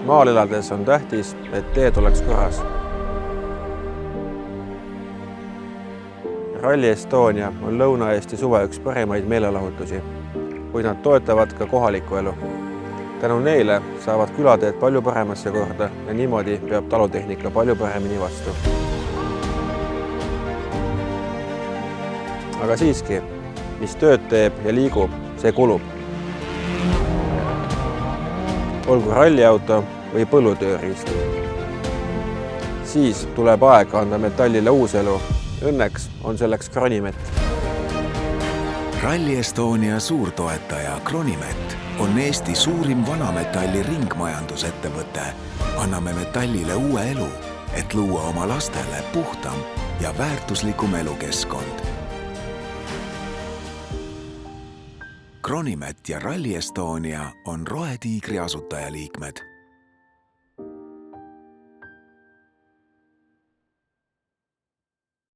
Maal elades on tähtis, et teed oleks korras. Rally Estonia on Lõuna-Eesti suve üks parimaid meelelahutusi, kuid nad toetavad ka kohalikku elu. Tänu neile saavad külateed palju paremasse korda ja niimoodi peab talutehnika palju paremini vastu. Aga siiski, mis tööd teeb ja liigub, see kulub. Olgu ralliauto või põllutööriist. Siis tuleb aeg anda metallile uus elu. Õnneks on selleks Kronimet. Rally Estonia suurtoetaja Kronimet on Eesti suurim vanametalli ringmajandusettevõte. Anname metallile uue elu, et luua oma lastele puhtam ja väärtuslikum elukeskkond. Kronimet ja Rally Estonia on Rohetiigri asutajaliikmed.